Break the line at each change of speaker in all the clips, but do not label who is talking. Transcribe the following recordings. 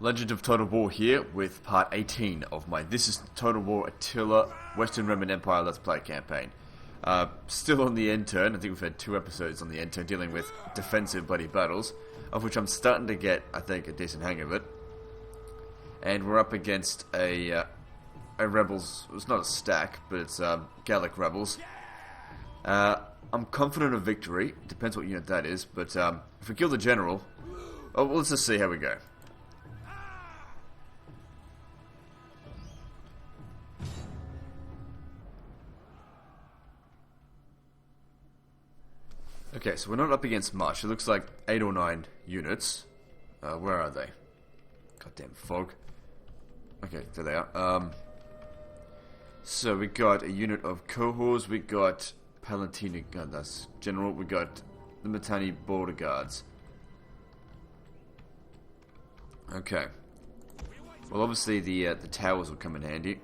Legend of Total War here with part 18 of my This is Total War Attila Western Roman Empire Let's Play campaign. Still on the end turn. I think we've had 2 episodes on the end turn dealing with defensive bloody battles, of which I'm starting to get, I think, a decent hang of it. And we're up against a rebels. It's not a stack, but it's Gallic rebels. I'm confident of victory. Depends what unit that is, but if we kill the general, well, let's just see how we go. Okay, so we're not up against much. It looks like 8 or 9 units. Where are they? Goddamn fog. Okay, there they are. So we got a unit of cohorts. We got Palatine, that's general. We got the Mitanni border guards. Okay. Well, obviously the towers will come in handy.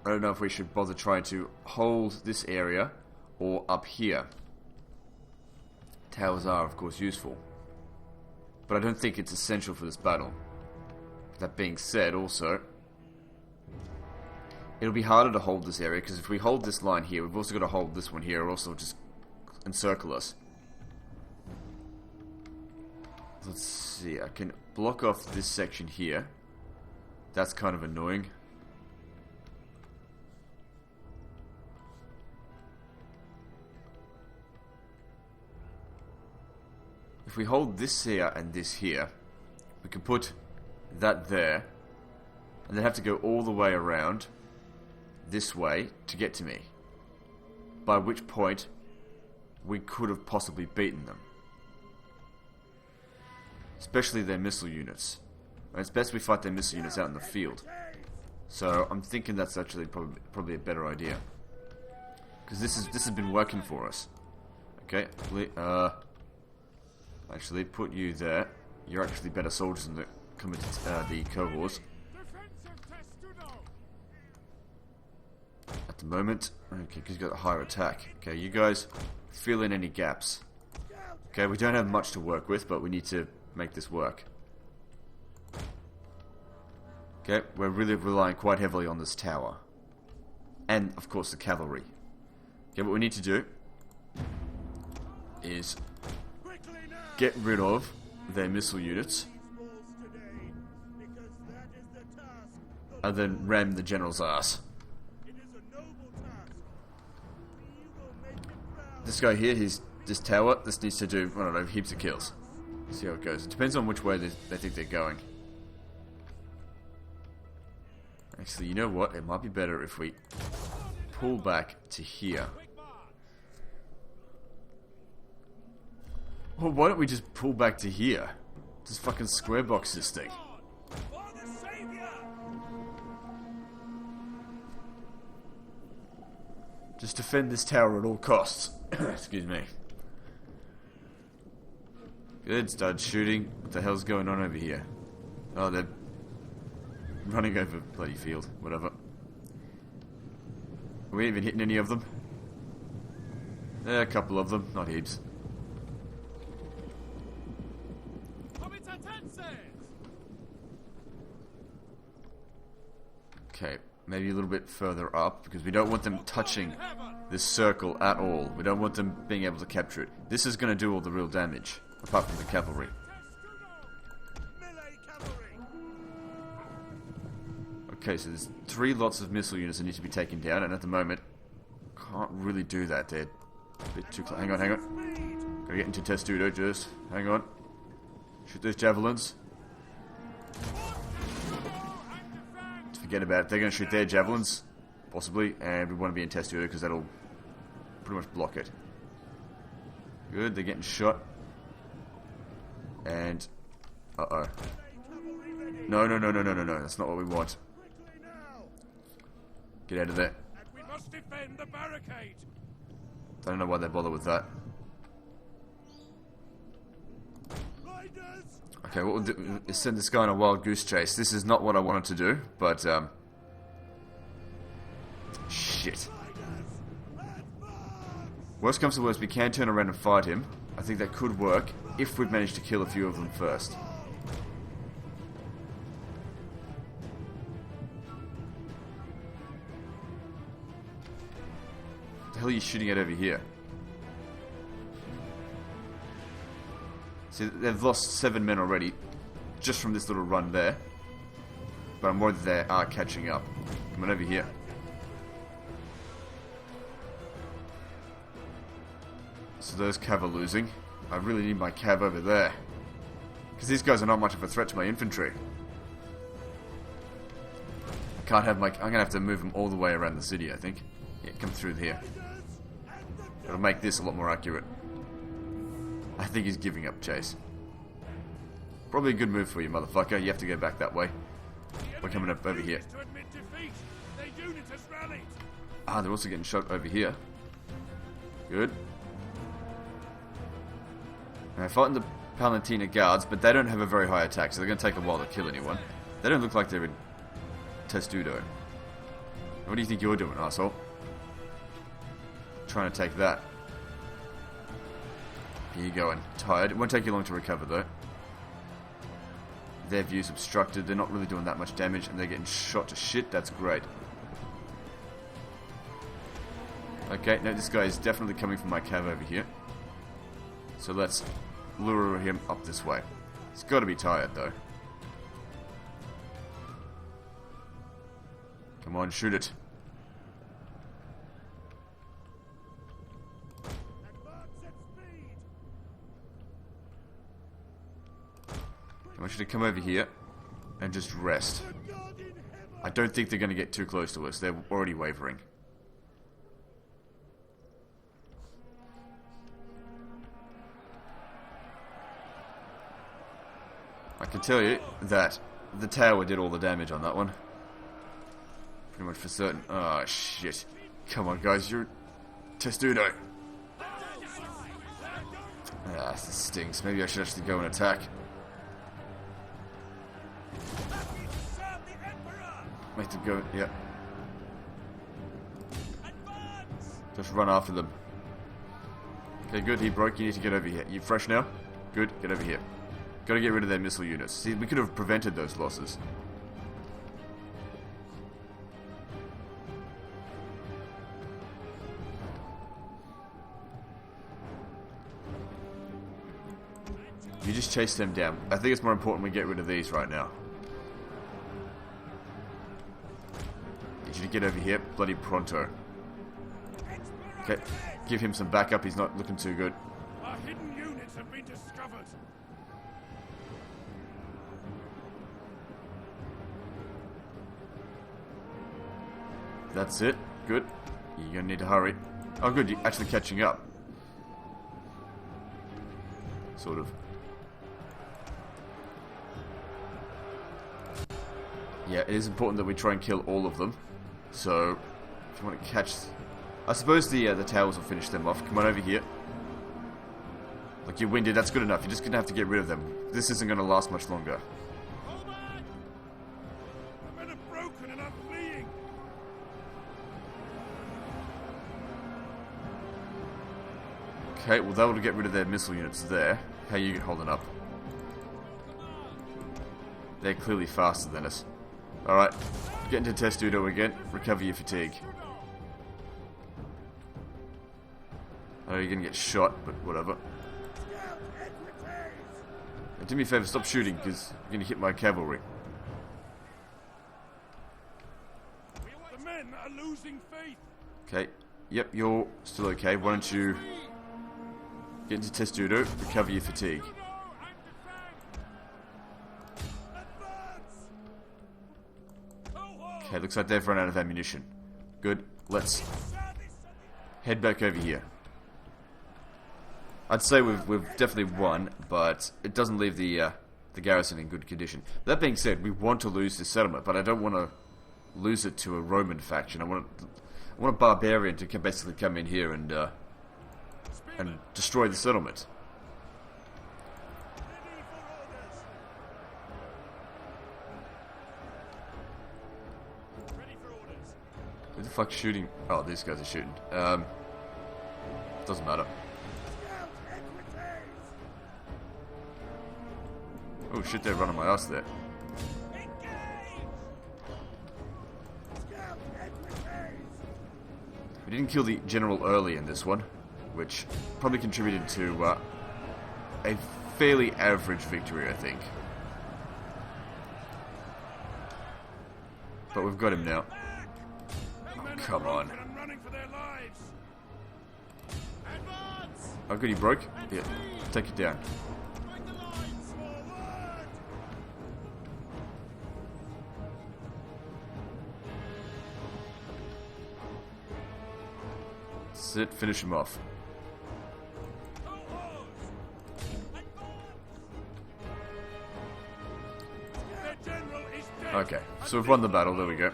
I don't know if we should bother trying to hold this area or up here. Towers are, of course, useful, but I don't think it's essential for this battle. That being said, also, it'll be harder to hold this area, because if we hold this line here, we've also got to hold this one here, or also just encircle us. Let's see, I can block off this section here. That's kind of annoying. If we hold this here and this here, we can put that there, and then have to go all the way around this way to get to me. By which point, we could have possibly beaten them. Especially their missile units. And it's best we fight their missile units out in the field. So I'm thinking that's actually probably a better idea. Because this has been working for us. Okay, actually, put you there. You're actually better soldiers than the cohorts. At the moment. Okay, because you've got a higher attack. Okay, you guys fill in any gaps. Okay, we don't have much to work with, but we need to make this work. Okay, we're really relying quite heavily on this tower. And, of course, the cavalry. Okay, what we need to do is get rid of their missile units, and then ram the general's ass. This guy here, this tower, this needs to do, I don't know, heaps of kills. See how it goes. It depends on which way they think they're going. Actually, you know what? It might be better if we pull back to here. Well, why don't we just pull back to here? Just fucking square box this thing. Just defend this tower at all costs. Excuse me. Good, start shooting. What the hell's going on over here? Oh, they're running over bloody field. Whatever. Are we even hitting any of them? A couple of them, not heaps. Okay, maybe a little bit further up, because we don't want them touching this circle at all. We don't want them being able to capture it. This is going to do all the real damage, apart from the cavalry. Okay, so there's 3 lots of missile units that need to be taken down, and at the moment, can't really do that. They're a bit too close. Hang on. Gotta get into Testudo, just. Hang on. Shoot those javelins. Forget about it. They're going to shoot their javelins, possibly, and we want to be in Testudo because that'll pretty much block it. Good, they're getting shot. And, uh-oh. No, that's not what we want. Get out of there.
We must defend the barricade.
I don't know why they bother with that. Okay, what we'll do is send this guy on a wild goose chase. This is not what I wanted to do, but, shit. Worst comes to worst, we can turn around and fight him. I think that could work, if we'd managed to kill a few of them first. hell are you shooting at over here? See, they've lost 7 men already, just from this little run there. But I'm worried that they are catching up. Come on over here. So those cav are losing. I really need my cav over there. Because these guys are not much of a threat to my infantry. I can't have my... I'm going to have to move them all the way around the city, I think. Yeah, come through here. It'll make this a lot more accurate. I think he's giving up chase. Probably a good move for you, motherfucker. You have to go back that way. We're coming up over here. Ah, they're also getting shot over here. Good. Now, fighting the Palantina guards, but they don't have a very high attack, so they're going to take a while to kill anyone. They don't look like they're in Testudo. What do you think you're doing, asshole? Trying to take that. Here you go, and tired. It won't take you long to recover, though. Their view's obstructed. They're not really doing that much damage, and they're getting shot to shit. That's great. Okay, no, this guy is definitely coming from my cav over here. So let's lure him up this way. He's got to be tired, though. Come on, shoot it. I want you to come over here and just rest. I don't think they're going to get too close to us. They're already wavering. I can tell you that the tower did all the damage on that one. Pretty much for certain. Oh, shit. Come on, guys. You're... Testudo. Ah, this stinks. Maybe I should actually go and attack. Make them go... Yep. Just run after them. Okay, good. He broke. You need to get over here. You fresh now? Good. Get over here. Gotta get rid of their missile units. See, we could have prevented those losses. You just chase them down. I think it's more important we get rid of these right now. Need you to get over here, bloody pronto. Okay, give him some backup. He's not looking too good.
Our hidden units have been discovered.
That's it. Good. You're gonna need to hurry. Oh, good. You're actually catching up. Sort of. Yeah, it is important that we try and kill all of them. So, if you want to catch... I suppose the towers will finish them off. Come on over here. Look, you're winded. That's good enough. You're just gonna have to get rid of them. This isn't gonna last much longer.
Hold on! The men are broken and are fleeing.
Okay, well that will get rid of their missile units there. How are you holding up? They're clearly faster than us. Alright, get into Testudo again. Recover your fatigue. I know you're gonna get shot, but whatever. And do me a favor, stop shooting, because you're gonna hit my cavalry.
The men are losing faith.
Okay, yep, you're still okay. Why don't you get into Testudo, recover your fatigue. Okay, looks like they've run out of ammunition. Good, let's head back over here. I'd say we've definitely won, but it doesn't leave the garrison in good condition. That being said, we want to lose this settlement, but I don't want to lose it to a Roman faction. I want a barbarian to basically come in here and destroy the settlement. Who the fuck's shooting? Oh, these guys are shooting. Doesn't matter. Oh shit, they're running my ass there. We didn't kill the general early in this one, which probably contributed to a fairly average victory, I think. But we've got him now. Oh, come on. Oh, good, he broke? Yeah, take it down. That's it, finish him off. Okay, so we've won the battle, there we go.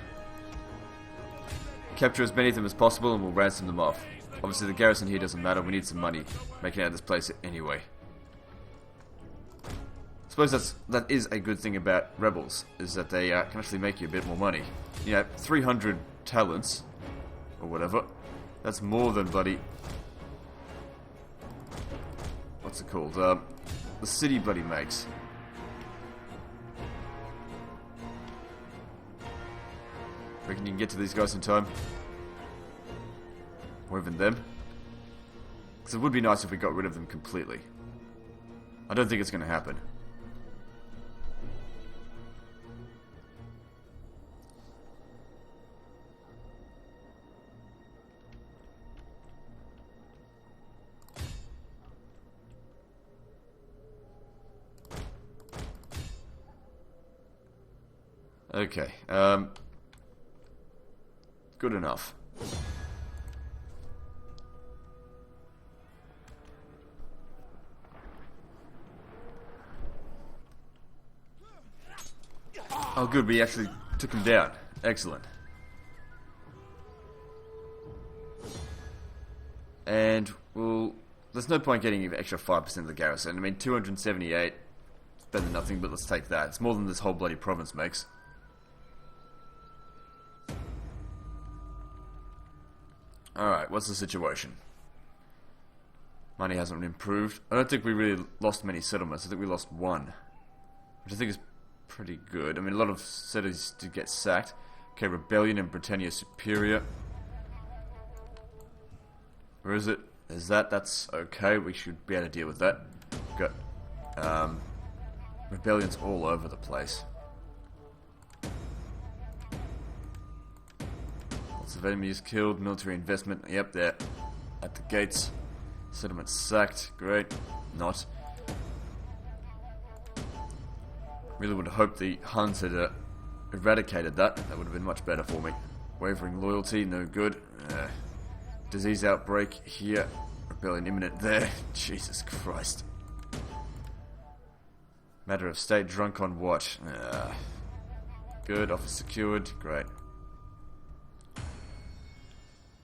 Capture as many of them as possible and we'll ransom them off. Obviously the garrison here doesn't matter, we need some money making out of this place anyway. I suppose that is a good thing about rebels, is that they can actually make you a bit more money. You know, 300 talents, or whatever, that's more than bloody... What's it called? The city bloody makes. Reckon you can get to these guys in time? Or even them? Because it would be nice if we got rid of them completely. I don't think it's going to happen. Okay, good enough. Oh good, we actually took him down. Excellent. And, well, there's no point getting an extra 5% of the garrison. I mean, 278, it's better than nothing, but let's take that. It's more than this whole bloody province makes. Alright, what's the situation? Money hasn't improved. I don't think we really lost many settlements. I think we lost one. Which I think is pretty good. I mean, a lot of cities did get sacked. Okay, Rebellion in Britannia Superior. Where is it? Is that? That's okay. We should be able to deal with that. We've got rebellions all over the place. Lots of enemies killed. Military investment. Yep, they're at the gates. Settlement sacked. Great. Not. Really would have hoped the Huns had eradicated that. That would have been much better for me. Wavering loyalty, no good. Disease outbreak here. Rebellion imminent there. Jesus Christ. Matter of state, drunk on what? Good, office secured. Great.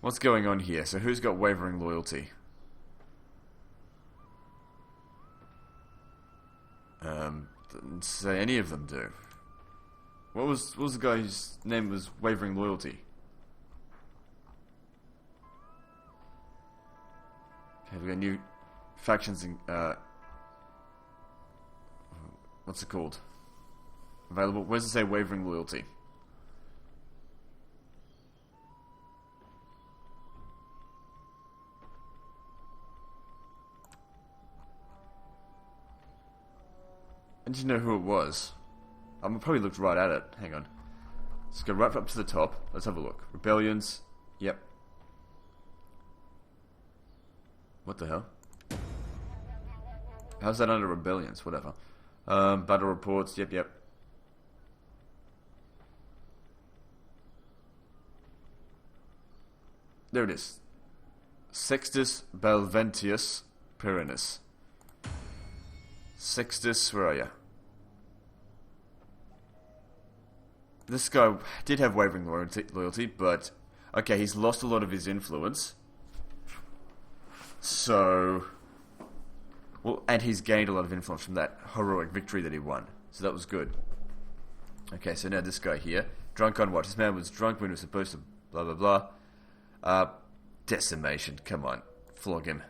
What's going on here? So who's got wavering loyalty? Didn't say any of them do. What was the guy whose name was Wavering Loyalty? Okay, we got new factions in, what's it called? Available. Where does it say Wavering Loyalty? I didn't know who it was. I probably looked right at it. Hang on. Let's go right up to the top. Let's have a look. Rebellions. Yep. What the hell? How's that under rebellions? Whatever. Battle reports. Yep. There it is. Sextus Belventius Pyranus. Sextus, where are you? This guy did have wavering loyalty, but... Okay, he's lost a lot of his influence. So... Well, and he's gained a lot of influence from that heroic victory that he won. So that was good. Okay, so now this guy here. Drunk on what? This man was drunk when he was supposed to blah blah blah. Decimation, come on. Flog him.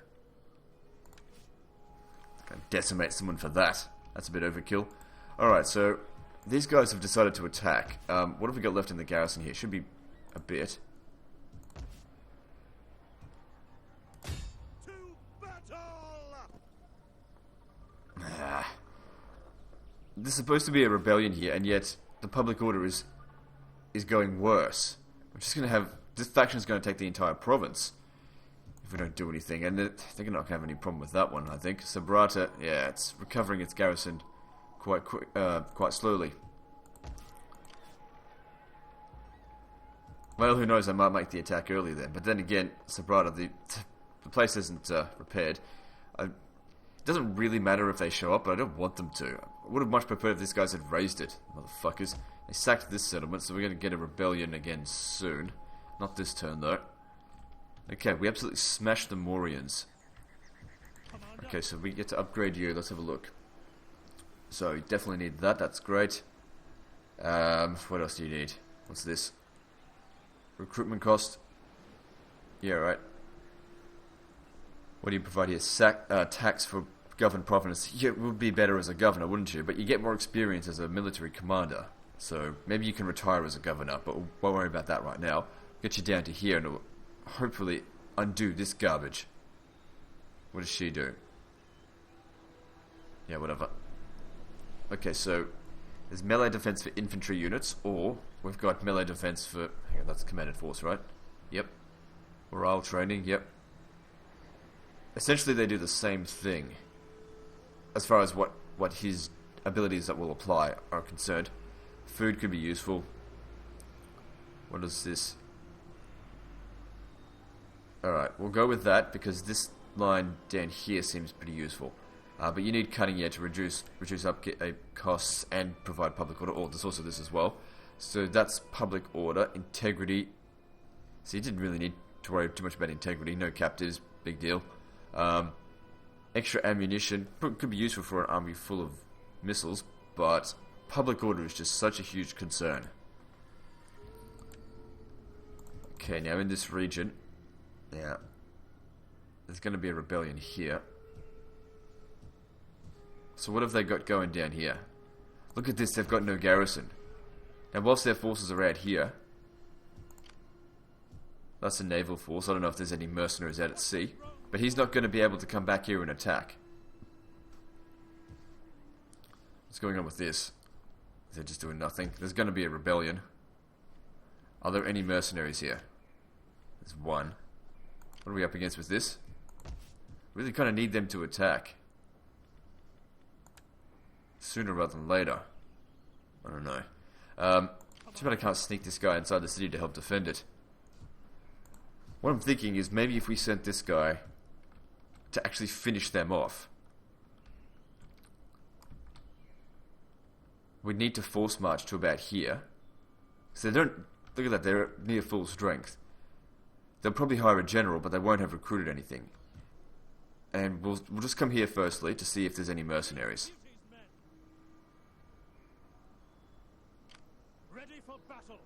Decimate someone for that. That's a bit overkill. Alright, so these guys have decided to attack. What have we got left in the garrison here? Should be a bit. there's supposed to be a rebellion here, and yet the public order is going worse. We're just going to have... This faction is going to take the entire province if we don't do anything, and they're not going to have any problem with that one, I think. Sabrata, yeah, it's recovering its garrison quite slowly. Well, who knows, I might make the attack early then. But then again, Sabrata, the place isn't repaired. It doesn't really matter if they show up, but I don't want them to. I would have much preferred if these guys had raised it. Motherfuckers. They sacked this settlement, so we're going to get a rebellion again soon. Not this turn, though. Okay, we absolutely smashed the Morians. Okay, so we get to upgrade you. Let's have a look. So, you definitely need that. That's great. What else do you need? What's this? Recruitment cost. Yeah, right. What do you provide here? Tax for governed province. Yeah, it would be better as a governor, wouldn't you? But you get more experience as a military commander. So maybe you can retire as a governor, but we won't worry about that right now. Get you down to here and it'll hopefully undo this garbage. What does she do? Yeah, whatever. Okay, so there's melee defense for infantry units, or we've got melee defense for... Hang on, that's commanded force, right? Yep. Morale training, yep. Essentially, they do the same thing as far as what his abilities that will apply are concerned. Food could be useful. What is this? Alright, we'll go with that because this line down here seems pretty useful. But you need cutting edge to reduce upkeep costs and provide public order. Oh, there's also this as well. So that's public order, integrity. So you didn't really need to worry too much about integrity. No captives, big deal. Extra ammunition could be useful for an army full of missiles, but public order is just such a huge concern. Okay, now in this region, yeah, there's going to be a rebellion here. So what have they got going down here? Look at this, they've got no garrison. And whilst their forces are out here, that's a naval force. I don't know if there's any mercenaries out at sea, but he's not going to be able to come back here and attack. What's going on with this? They're just doing nothing. There's going to be a rebellion. Are there any mercenaries here? There's one. What are we up against with this? Really kind of need them to attack. Sooner rather than later. I don't know. Too bad I can't sneak this guy inside the city to help defend it. What I'm thinking is maybe if we sent this guy to actually finish them off, we'd need to force march to about here. So they don't... Look at that, they're near full strength. They'll probably hire a general, but they won't have recruited anything. And we'll just come here firstly to see if there's any mercenaries.
Ready for battle.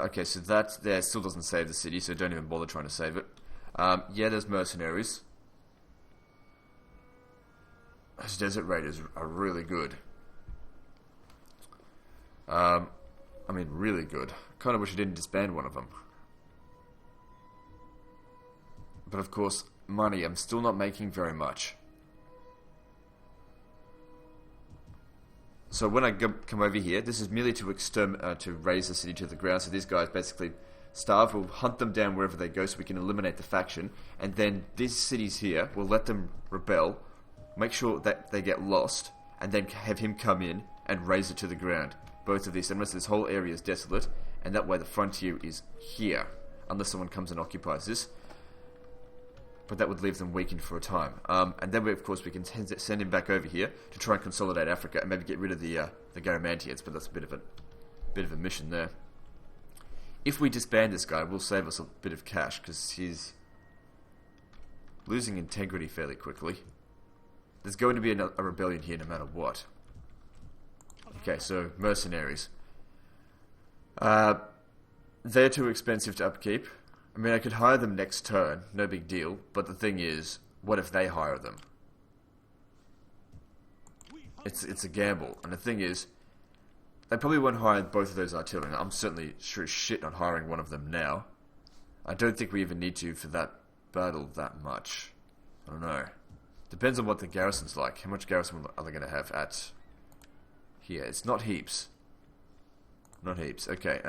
Okay, so that there still doesn't save the city, so don't even bother trying to save it. Yeah, there's mercenaries. Those desert raiders are really good. I mean, really good. Kind of wish I didn't disband one of them. But of course, money. I'm still not making very much. So when I come over here, this is merely to raise the city to the ground. So these guys basically starve. We'll hunt them down wherever they go so we can eliminate the faction. And then these cities here, we'll let them rebel, make sure that they get lost, and then have him come in and raise it to the ground. Both of these settlements, this whole area is desolate, and that way the frontier is here, unless someone comes and occupies this. But that would leave them weakened for a time. And then, of course, we can send him back over here to try and consolidate Africa and maybe get rid of the Garamantians, but that's a bit of a mission there. If we disband this guy, we'll save us a bit of cash, because he's losing integrity fairly quickly. There's going to be a rebellion here no matter what. Okay, so mercenaries. They're too expensive to upkeep. I mean, I could hire them next turn, no big deal, but the thing is, what if they hire them? It's a gamble, and the thing is, they probably won't hire both of those artillery. I'm certainly sure as shit not hiring one of them now. I don't think we even need to for that battle that much. I don't know. Depends on what the garrison's like. How much garrison are they going to have at here. It's not heaps. Not heaps. Okay,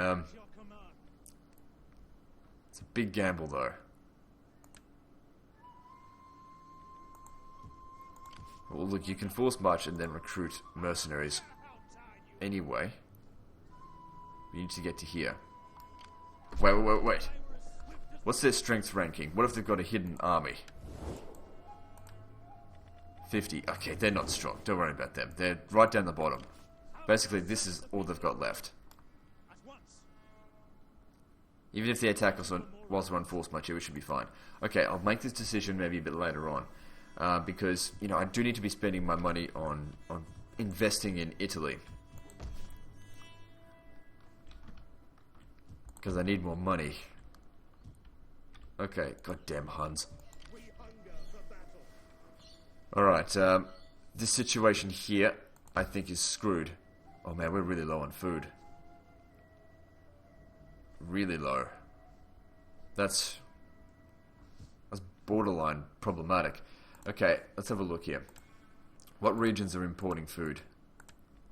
it's a big gamble though. Well, look, you can force march and then recruit mercenaries anyway. You need to get to here. Wait. What's their strength ranking? What if they've got a hidden army? 50. Okay, they're not strong. Don't worry about them. They're right down the bottom. Basically, this is all they've got left. Even if they attack us whilst we're on force march here, we should be fine. Okay, I'll make this decision maybe a bit later on. Because, you know, I do need to be spending my money on investing in Italy. Because I need more money. Okay, goddamn Huns. Alright, this situation here, I think is screwed. Oh man, we're really low on food. Really low. That's borderline problematic. Okay, let's have a look here. What regions are importing food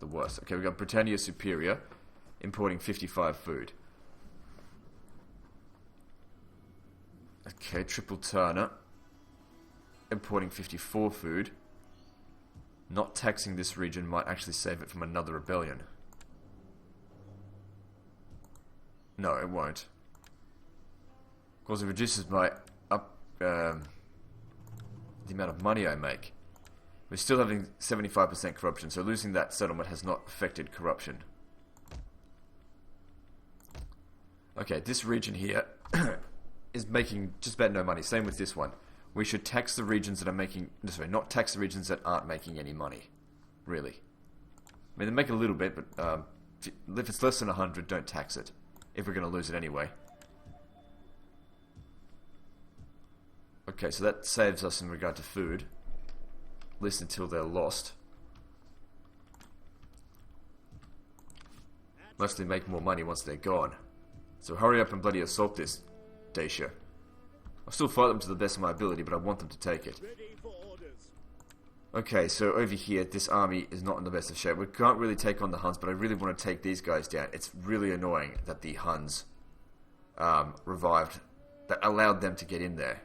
the worst? Okay, we've got Britannia Superior importing 55 food. Okay, Triple Turner importing 54 food. Not taxing this region might actually save it from another rebellion. No, it won't. Of course, it reduces my the amount of money I make. We're still having 75% corruption, so losing that settlement has not affected corruption. Okay, this region here is making just about no money. Same with this one. We should tax the regions that are making... Sorry, not tax the regions that aren't making any money. Really. I mean, they make a little bit, but if it's less than 100, don't tax it. If we're going to lose it anyway. Okay, so that saves us in regard to food. At least until they're lost. Mostly make more money once they're gone. So hurry up and bloody assault this, Dacia. I'll still fight them to the best of my ability, but I want them to take it. Okay, so over here, this army is not in the best of shape. We can't really take on the Huns, but I really want to take these guys down. It's really annoying that the Huns revived, that allowed them to get in there.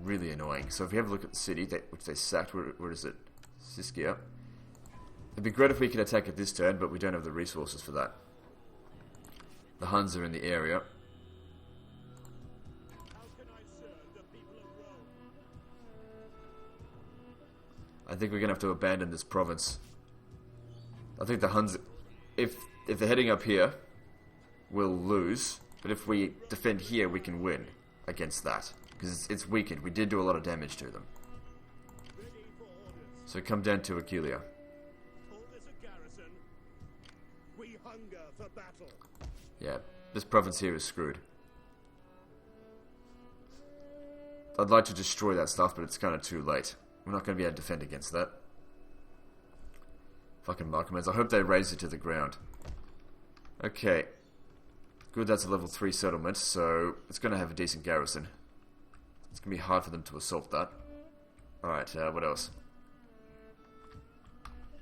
Really annoying. So if we have a look at the city, which they sacked, where is it? Siskia. It'd be great if we could attack it this turn, but we don't have the resources for that. The Huns are in the area. I think we're going to have to abandon this province. I think the Huns, if they're heading up here, we'll lose. But if we defend here, we can win against that. Because it's weakened. We did do a lot of damage to them. So come down to Aquilia. Yeah, this province here is screwed. I'd like to destroy that stuff, but it's kind of too late. We're not going to be able to defend against that. Fucking Markmans. I hope they raise it to the ground. Okay. Good, that's a level 3 settlement, so it's going to have a decent garrison. It's going to be hard for them to assault that. Alright, what else?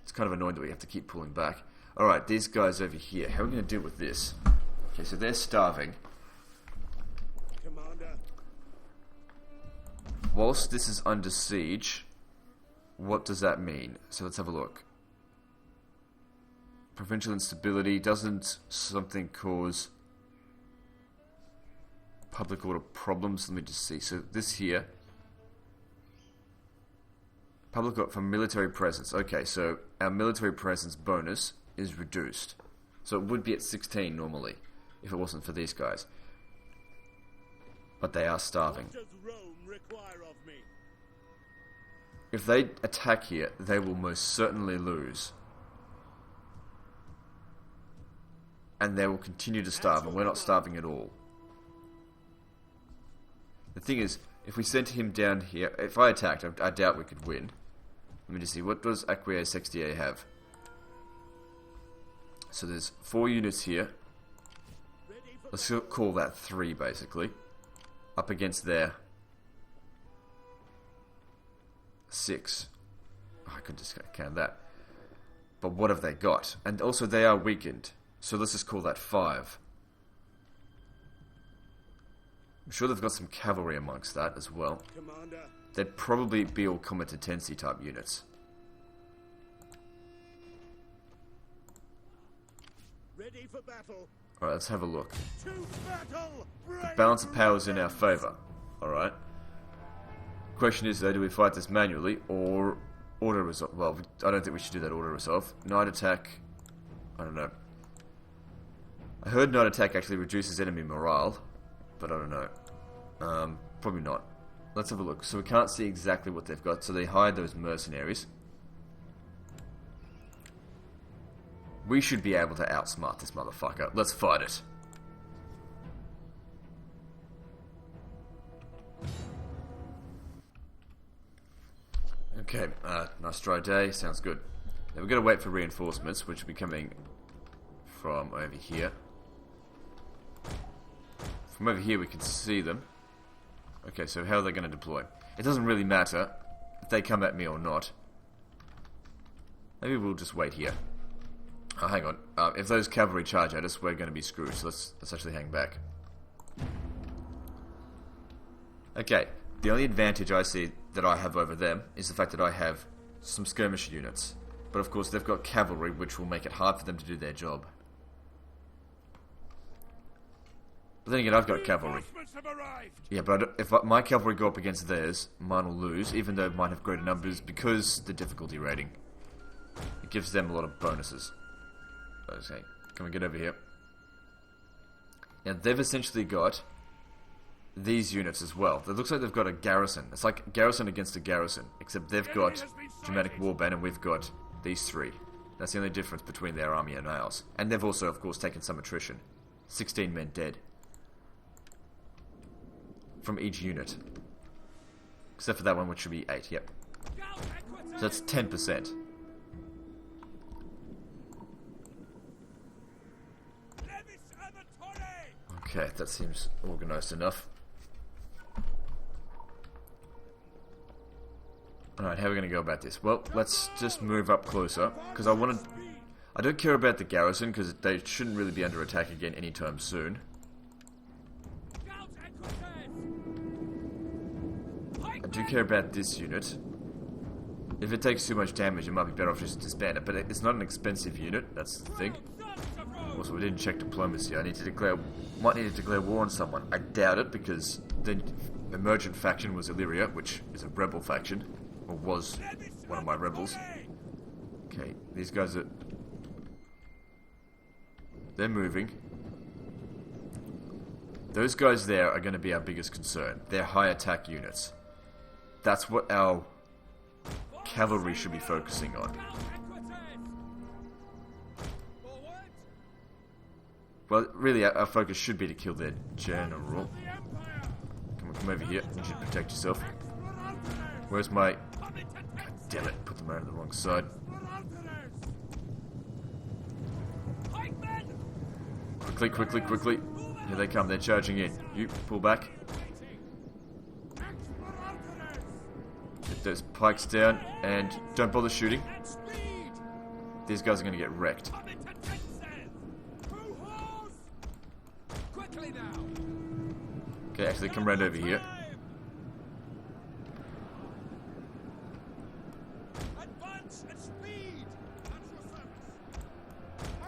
It's kind of annoying that we have to keep pulling back. Alright, these guys over here. How are we going to deal with this? Okay, so they're starving.
Commander.
Whilst this is under siege, what does that mean? So let's have a look. Provincial instability. Doesn't something cause public order problems? Let me just see. So this here, public order from military presence. Okay, so our military presence bonus is reduced. So it would be at 16 normally, if it wasn't for these guys. But they are starving.
What does Rome require of me?
If they attack here, they will most certainly lose. And they will continue to starve, and we're not starving at all. The thing is, if we sent him down here, if I attacked, I doubt we could win. Let me just see, what does Acquiesce Sextier have? So there's 4 units here. Let's call that 3, basically. Up against their 6. Oh, I could just count that. But what have they got? And also they are weakened. So let's just call that 5. I'm sure they've got some cavalry amongst that as well.
Commander.
They'd probably be all competency type units.
Ready for battle.
Alright, let's have a look.
To battle.
The balance of power is in our favour. Alright. Question is though, do we fight this manually or auto resolve? Well, I don't think we should do that auto resolve. Night attack. I don't know. I heard night attack actually reduces enemy morale, but I don't know. Probably not. Let's have a look. So we can't see exactly what they've got, so they hired those mercenaries. We should be able to outsmart this motherfucker. Let's fight it. Okay, nice dry day. Sounds good. Now we've got to wait for reinforcements, which will be coming from over here. From over here we can see them. Okay, so how are they going to deploy? It doesn't really matter if they come at me or not. Maybe we'll just wait here. Oh, hang on. If those cavalry charge at us, we're going to be screwed, so let's actually hang back. Okay, the only advantage I see that I have over them is the fact that I have some skirmish units. But of course they've got cavalry, which will make it hard for them to do their job. But then again, I've got cavalry.
Reinforcements have arrived.
Yeah, but if my cavalry go up against theirs, mine will lose, even though mine have greater numbers, because the difficulty rating. It gives them a lot of bonuses. Okay, can we get over here? Now, they've essentially got these units as well. It looks like they've got a garrison. It's like garrison against a garrison, except they've got Germanic Warband and we've got these 3. That's the only difference between their army and ours. And they've also, of course, taken some attrition. 16 men dead. From each unit. Except for that one, which should be 8, yep. So that's 10%. Okay, that seems organised enough. Alright, how are we going to go about this? Well, let's just move up closer, because I don't care about the garrison, because they shouldn't really be under attack again anytime soon. I do care about this unit. If it takes too much damage, it might be better off just to disband it, but it's not an expensive unit, that's the thing. Also, we didn't check diplomacy. Might need to declare war on someone. I doubt it, because the emergent faction was Illyria, which is a rebel faction. Or was one of my rebels. Okay, these guys are... They're moving. Those guys there are going to be our biggest concern. They're high attack units. That's what our cavalry should be focusing on. Well, really, our focus should be to kill their general. Come over here. You should protect yourself. Where's my... God damn it, put them over the wrong side. Quickly, quickly, quickly. Here they come, they're charging in. You, pull back. Get those pikes down, and don't bother shooting. These guys are going to get wrecked. Okay, actually come round over here.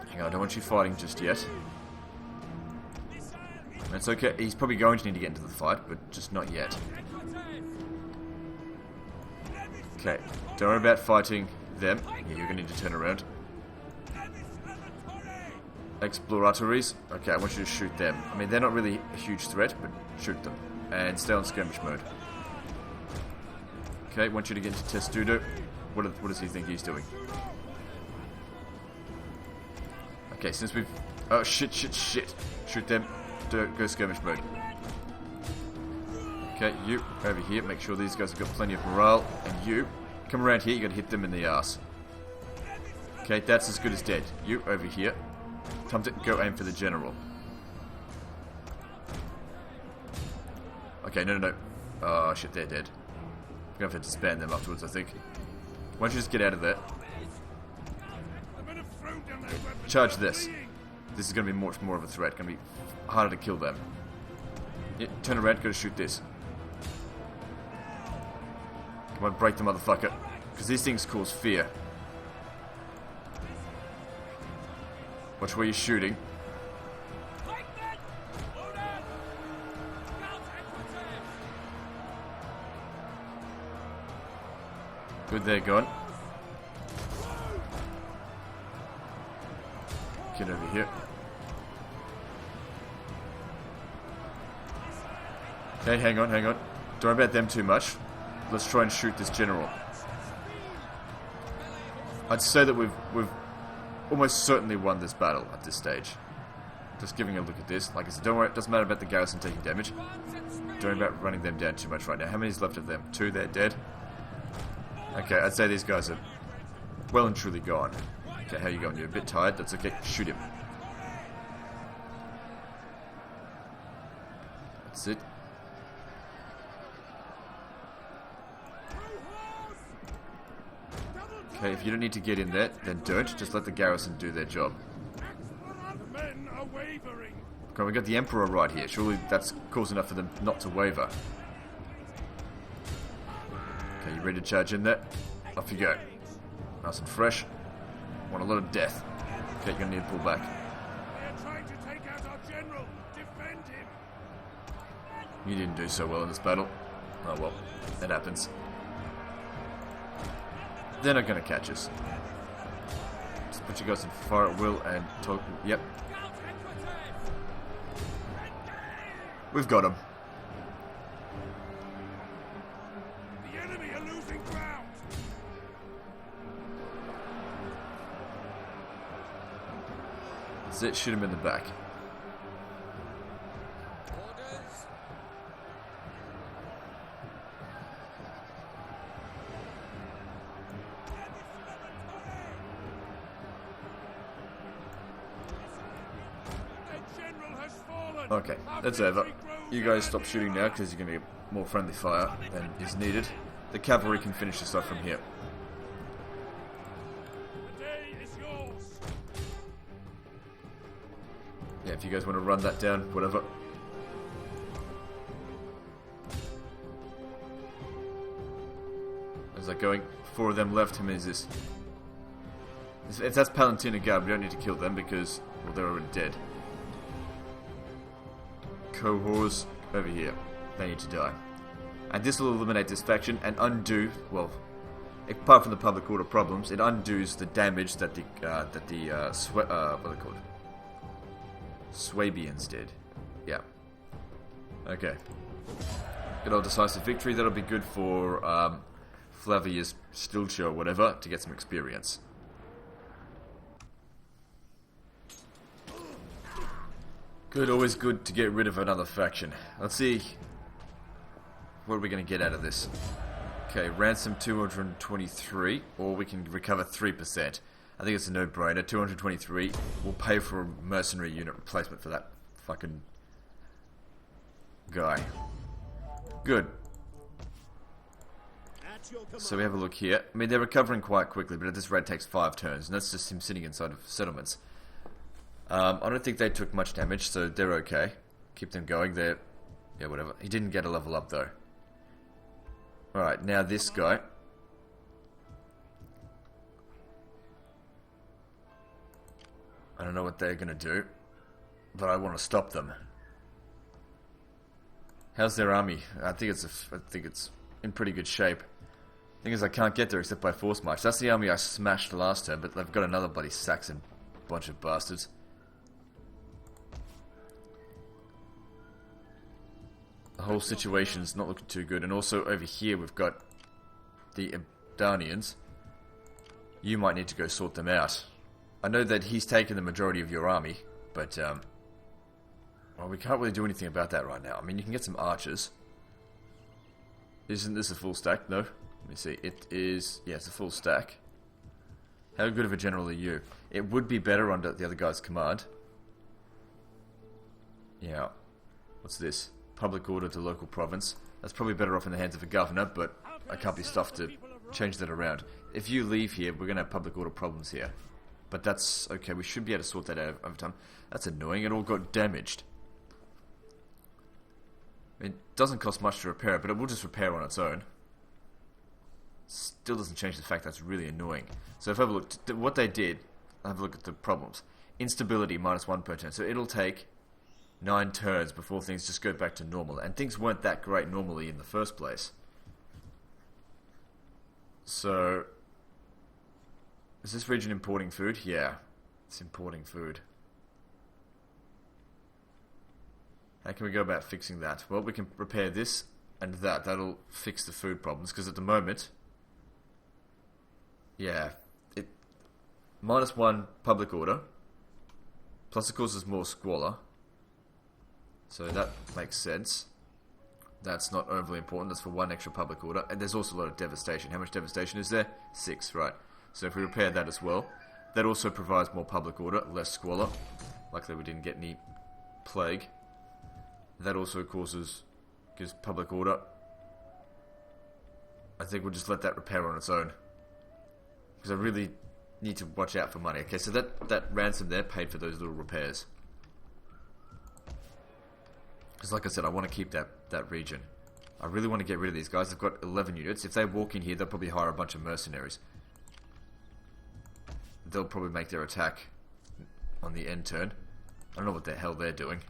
Hang on, I don't want you fighting just yet. That's okay, he's probably going to need to get into the fight, but just not yet. Okay, don't worry about fighting them. Yeah, you're going to need to turn around. Exploratories. Okay, I want you to shoot them. I mean, they're not really a huge threat, but shoot them. And stay on skirmish mode. Okay, I want you to get into Testudo. What does he think he's doing? Okay, since we've... Oh, shit. Shoot them. Go skirmish mode. Okay, you, over here. Make sure these guys have got plenty of morale. And you, come around here. You gotta hit them in the ass. Okay, that's as good as dead. You, over here. Time to go aim for the general. Okay, no. Oh, shit, they're dead. I'm gonna have to disband them afterwards, I think. Why don't you just get out of there? charge this. This is going to be much more of a threat. Going to be harder to kill them. Yeah, turn around, go to shoot this. Come on, break the motherfucker. Because these things cause fear. Watch where you're shooting. Good, they're gone. Get over here. Okay, hang on. Don't worry about them too much. Let's try and shoot this general. I'd say that we've almost certainly won this battle at this stage. Just giving a look at this. Like I said, don't worry, it doesn't matter about the garrison taking damage. Don't worry about running them down too much right now. How many's left of them? 2, they're dead. Okay, I'd say these guys are well and truly gone. Okay, how you going? You're a bit tired? That's okay. Shoot him. That's it. Okay, if you don't need to get in there, then don't. Just let the garrison do their job.
The men are wavering.
Okay, we got the Emperor right here. Surely that's cause enough for them not to waver. Okay, you ready to charge in there? Off you go. Nice and fresh. Want a lot of death. Okay, you're gonna need to pull back.
They are trying to take out our general. Defend him.
You didn't do so well in this battle. Oh well, that happens. They're not gonna catch us. Just put you guys in fire at will and talk. Yep. We've got him.
The enemy are losing ground.
That's it, shoot him in the back. Okay, that's over. You guys stop shooting now because you're going to get more friendly fire than is needed. The cavalry can finish this off from here.
The day is yours.
Yeah, if you guys want to run that down, whatever. How's that going? 4 of them left. How many is this? If that's Palantina Guard, we don't need to kill them because, well, they're already dead. Cohors over here. They need to die. And this will eliminate this faction and undo, well, apart from the public order problems, it undoes the damage that what are they called? Swabians did. Yeah. Okay. Good old decisive victory. That'll be good for Flavius Stilcher or whatever to get some experience. Good, always good to get rid of another faction. Let's see. What are we going to get out of this? Okay, ransom 223, or we can recover 3%. I think it's a no-brainer. 223 will pay for a mercenary unit replacement for that fucking guy. Good. So we have a look here. I mean, they're recovering quite quickly, but at this rate it takes 5 turns, and that's just him sitting inside of settlements. I don't think they took much damage, so they're okay. Keep them going. They're... yeah, whatever. He didn't get a level up, though. Alright, now this guy. I don't know what they're going to do, but I want to stop them. How's their army? I think it's in pretty good shape. Thing is, I can't get there except by force march. That's the army I smashed last time, but they've got another bloody Saxon bunch of bastards. The whole situation's not looking too good. And also over here we've got the Ebdanians. You might need to go sort them out. I know that he's taken the majority of your army, but well, we can't really do anything about that right now. I mean, you can get some archers. Isn't this a full stack? No. Let me see. It is... yeah, it's a full stack. How good of a general are you? It would be better under the other guy's command. Yeah. What's this? Public order to local province. That's probably better off in the hands of a governor, but I can't be stuffed to change that around. If you leave here, we're going to have public order problems here. But that's okay, we should be able to sort that out over time. That's annoying, it all got damaged. It doesn't cost much to repair it, but it will just repair on its own. Still doesn't change the fact that's really annoying. So if I have a look, what they did, I'll have a look at the problems. Instability, -1 per turn. So it'll take 9 turns before things just go back to normal. And things weren't that great normally in the first place. So, is this region importing food? Yeah, it's importing food. How can we go about fixing that? Well, we can repair this and that. That'll fix the food problems, because at the moment, yeah, it -1 public order, plus it causes more squalor. So that makes sense. That's not overly important. That's for 1 extra public order. And there's also a lot of devastation. How much devastation is there? 6, right. So if we repair that as well, that also provides more public order, less squalor. Luckily we didn't get any plague. That also gives public order. I think we'll just let that repair on its own, because I really need to watch out for money. Okay, so that ransom there paid for those little repairs. Because like I said, I want to keep that region. I really want to get rid of these guys. They've got 11 units. If they walk in here, they'll probably hire a bunch of mercenaries. They'll probably make their attack on the end turn. I don't know what the hell they're doing.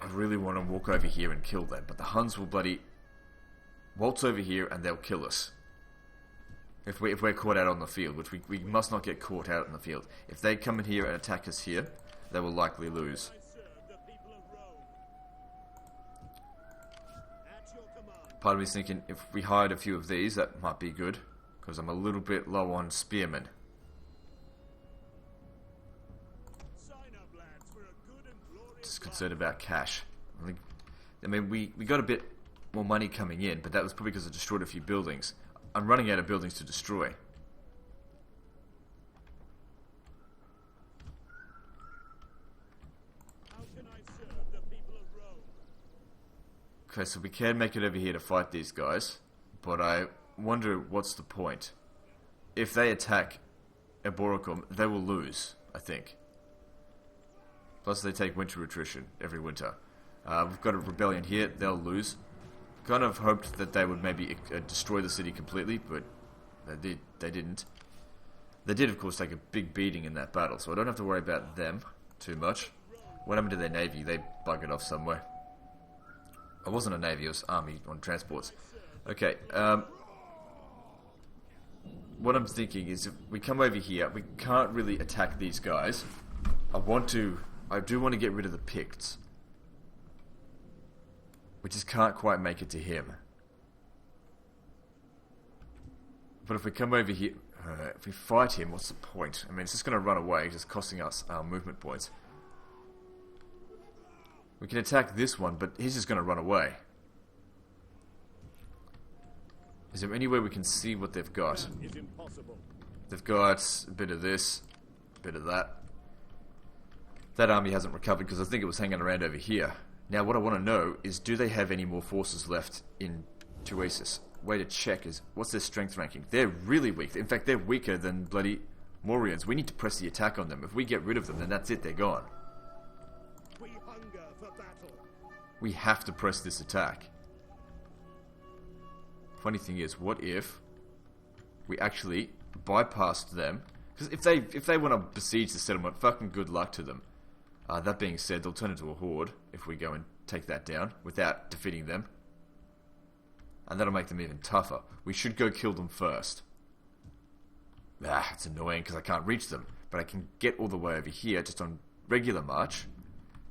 I really want to walk over here and kill them, but the Huns will bloody waltz over here and they'll kill us. If we're caught out on the field, which we must not get caught out in the field. If they come in here and attack us here, they will likely lose. Part of me is thinking, if we hired a few of these, that might be good, because I'm a little bit low on spearmen. Just concerned about cash. I mean, we got a bit more money coming in, but that was probably because I destroyed a few buildings. I'm running out of buildings to destroy. Okay, so we can make it over here to fight these guys, but I wonder what's the point. If they attack Eboracum, they will lose, I think. Plus they take winter attrition every winter. We've got a rebellion here, they'll lose. Kind of hoped that they would maybe destroy the city completely, but they didn't. They did, of course, take a big beating in that battle, so I don't have to worry about them too much. What happened to their navy? They buggered off somewhere. It wasn't a navy, it was army on transports. Okay, what I'm thinking is if we come over here, we can't really attack these guys. I do want to get rid of the Picts. We just can't quite make it to him. But if we come over here, if we fight him, what's the point? I mean, it's just going to run away, just costing us our movement points. We can attack this one, but he's just going to run away. Is there any way we can see what they've got? They've got a bit of this, a bit of that. That army hasn't recovered because I think it was hanging around over here. Now what I want to know is, do they have any more forces left in Tuasis? Way to check is, what's their strength ranking? They're really weak. In fact, they're weaker than bloody Morians. We need to press the attack on them. If we get rid of them, then that's it, they're gone.
We hunger for battle.
We have to press this attack. Funny thing is, what if we actually bypassed them? Because if they want to besiege the settlement, fucking good luck to them. That being said, they'll turn into a horde if we go and take that down without defeating them. And that'll make them even tougher. We should go kill them first. It's annoying because I can't reach them. But I can get all the way over here just on regular march.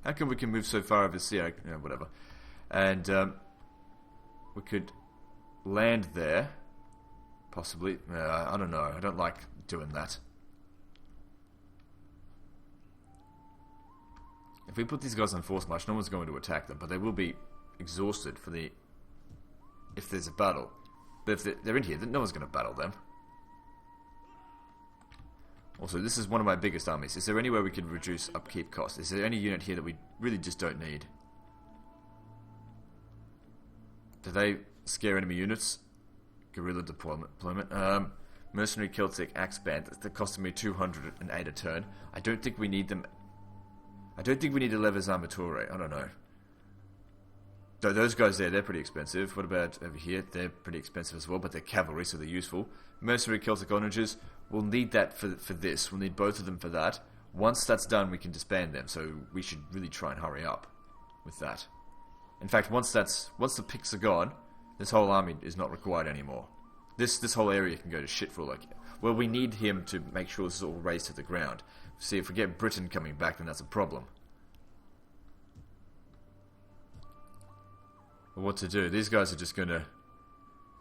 How come we can move so far over sea? Whatever. And we could land there. Possibly. I don't know. I don't like doing that. If we put these guys on force march, no one's going to attack them, but they will be exhausted if there's a battle. But if they're in here, then no one's going to battle them. Also, this is one of my biggest armies. Is there any way we can reduce upkeep costs? Is there any unit here that we really just don't need? Do they scare enemy units? guerrilla deployment. Mercenary Celtic Axe Band. That costed me 208 a turn. I don't think we need them. I don't think we need a Leves Armature. I don't know. Though those guys there, they're pretty expensive. What about over here? They're pretty expensive as well, but they're cavalry, so they're useful. Mercenary Celtic Onagers, we'll need that for this. We'll need both of them for that. Once that's done, we can disband them, so we should really try and hurry up with that. In fact, once the picks are gone, this whole army is not required anymore. This whole area can go to shit for well, we need him to make sure this is all razed to the ground. See, if we get Britain coming back, then that's a problem. But what to do? These guys are just gonna...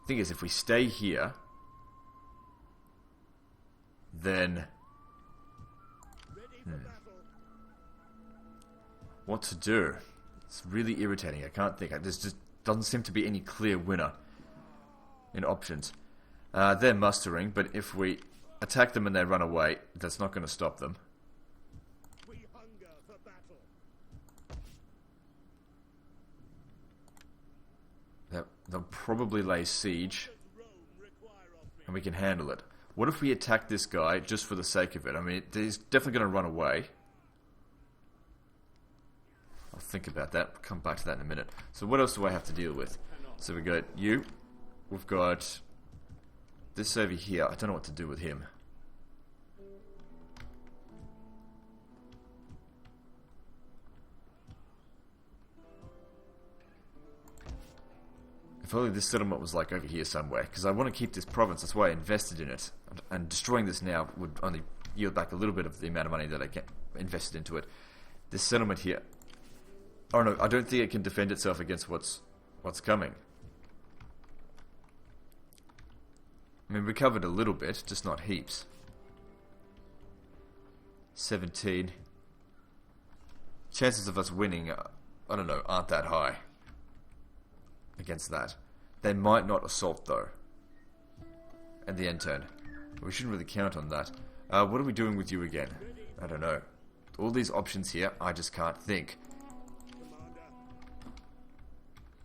Thing is, if we stay here, then... What to do? It's really irritating. I can't think. There just doesn't seem to be any clear winner in options. They're mustering, but if we attack them and they run away, that's not going to stop them.
We hunger for battle.
They'll probably lay siege, and we can handle it. What if we attack this guy just for the sake of it? I mean, he's definitely going to run away. I'll think about that. We'll come back to that in a minute. So what else do I have to deal with? So we got you. We've got this over here. I don't know what to do with him. If only this settlement was like over here somewhere, because I want to keep this province. That's why I invested in it. And destroying this now would only yield back a little bit of the amount of money that I invested into it. This settlement here... Oh no, I don't think it can defend itself against what's coming. I mean, we covered a little bit, just not heaps. 17. Chances of us winning, I don't know, aren't that high against that. They might not assault, though, at the end turn. We shouldn't really count on that. What are we doing with you again? I don't know. All these options here, I just can't think.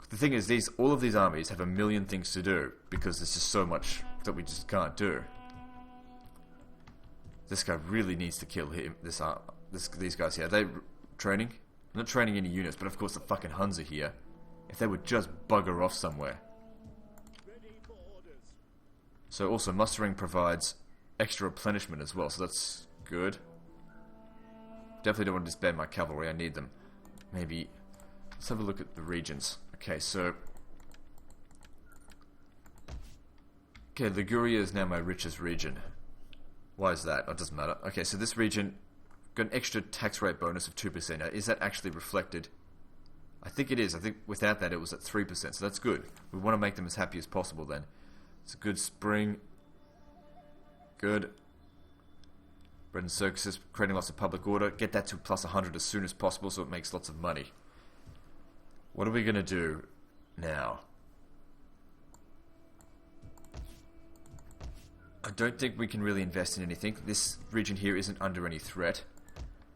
The thing is, all of these armies have a million things to do, because there's just so much that we just can't do. This guy really needs to kill him. These guys here. Are they training? I'm not training any units, but of course the fucking Huns are here. If they would just bugger off somewhere. So also, mustering provides extra replenishment as well, so that's good. Definitely don't want to disband my cavalry, I need them. Maybe... Let's have a look at the regions. Okay, so... Okay, Liguria is now my richest region. Why is that? Oh, it doesn't matter. Okay, so this region got an extra tax rate bonus of 2%. Now, is that actually reflected? I think it is. I think without that it was at 3%, so that's good. We want to make them as happy as possible then. It's a good spring. Good. Bread and circuses, creating lots of public order. Get that to plus 100 as soon as possible so it makes lots of money. What are we going to do now? I don't think we can really invest in anything. This region here isn't under any threat.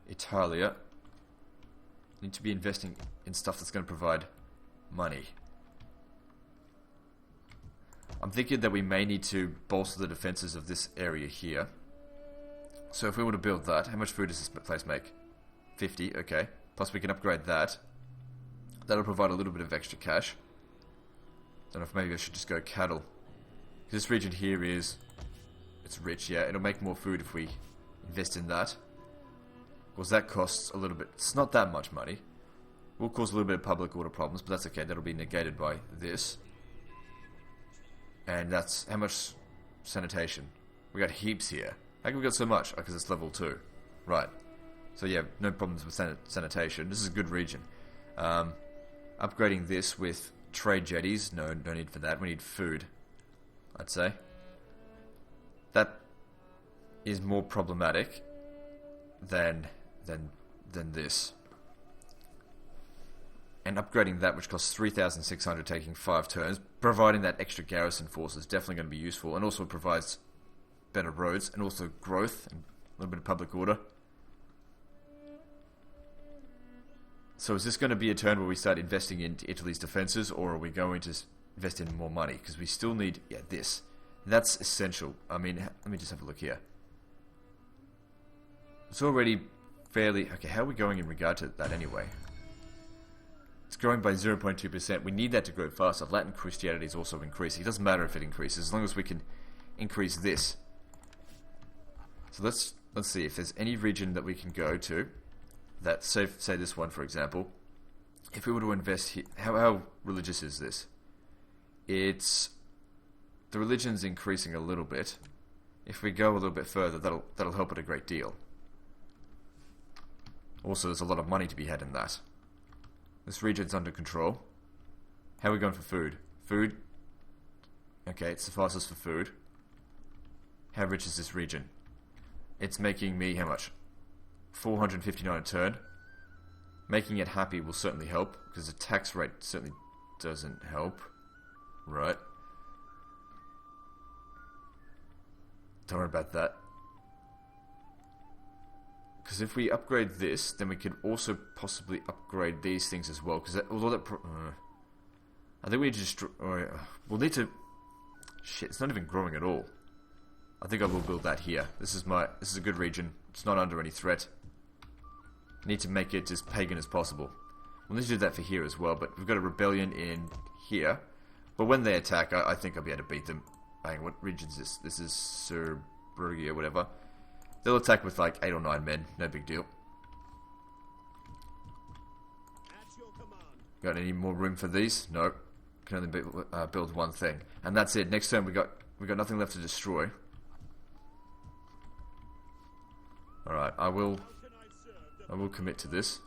Italia. Need to be investing in stuff that's going to provide money. I'm thinking that we may need to bolster the defenses of this area here. So if we were to build that, how much food does this place make? 50, okay. Plus we can upgrade that. That'll provide a little bit of extra cash. Don't know if maybe I should just go cattle. This region here is... It's rich, yeah. It'll make more food if we invest in that. Of course, that costs a little bit. It's not that much money. Will cause a little bit of public order problems, but that's okay. That'll be negated by this. And that's... How much sanitation? We got heaps here. How come we got so much? Oh, because it's level 2. Right. So yeah, no problems with sanitation. This is a good region. Upgrading this with trade jetties. No need for that. We need food, I'd say. That is more problematic than this. And upgrading that, which costs 3,600, taking 5 turns, providing that extra garrison force is definitely going to be useful, and also provides better roads, and also growth, and a little bit of public order. So is this going to be a turn where we start investing into Italy's defences, or are we going to invest in more money, because we still need, yeah, this. That's essential. I mean, let me just have a look here. It's already fairly... Okay, how are we going in regard to that anyway? It's growing by 0.2%. We need that to grow faster. Latin Christianity is also increasing. It doesn't matter if it increases, as long as we can increase this. So let's see if there's any region that we can go to that, say this one, for example. If we were to invest here... How religious is this? It's... The religion's increasing a little bit. If we go a little bit further, that'll help it a great deal. Also, there's a lot of money to be had in that. This region's under control. How are we going for food? Food? Okay, it suffices for food. How rich is this region? It's making me, how much? 459 a turn. Making it happy will certainly help, because the tax rate certainly doesn't help. Right. Don't worry about that. Because if we upgrade this, then we could also possibly upgrade these things as well. Because although that... I think we need to just... we'll need to... Shit, it's not even growing at all. I think I will build that here. This is a good region. It's not under any threat. Need to make it as pagan as possible. We'll need to do that for here as well, but we've got a rebellion in here. But when they attack, I think I'll be able to beat them. Hang on, what region is this? This is Serburgia or whatever. They'll attack with like 8 or 9 men. No big deal. Got any more room for these? No. Can only build one thing. And that's it. Next turn we got nothing left to destroy. Alright, I will commit to this.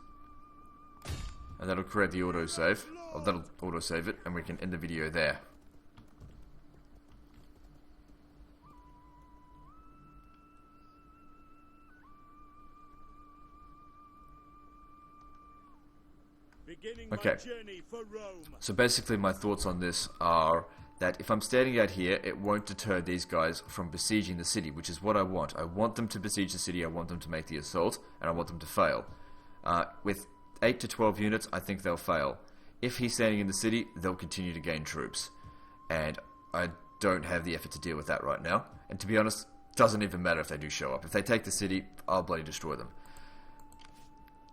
And that'll create the autosave. Or that'll autosave it, and we can end the video there. Okay, so basically my thoughts on this are that if I'm standing out here, it won't deter these guys from besieging the city, which is what I want. I want them to besiege the city, I want them to make the assault, and I want them to fail. With 8 to 12 units, I think they'll fail. If he's standing in the city, they'll continue to gain troops. And I don't have the effort to deal with that right now. And to be honest, doesn't even matter if they do show up. If they take the city, I'll bloody destroy them.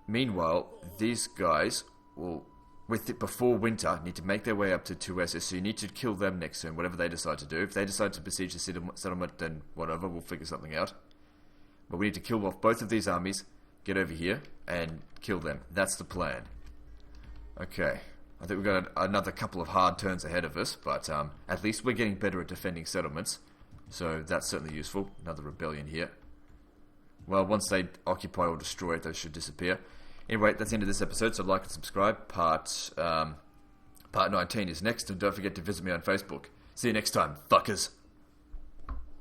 Meanwhile, these guys will, with it before winter, need to make their way up to 2S, so you need to kill them next turn, whatever they decide to do. If they decide to besiege the settlement, then whatever, we'll figure something out. But we need to kill off both of these armies, get over here, and kill them. That's the plan. Okay, I think we've got another couple of hard turns ahead of us, but at least we're getting better at defending settlements, so that's certainly useful. Another rebellion here. Well, once they occupy or destroy it, those should disappear. Anyway, that's the end of this episode, so like and subscribe. Part 19 is next, and don't forget to visit me on Facebook. See you next time, fuckers.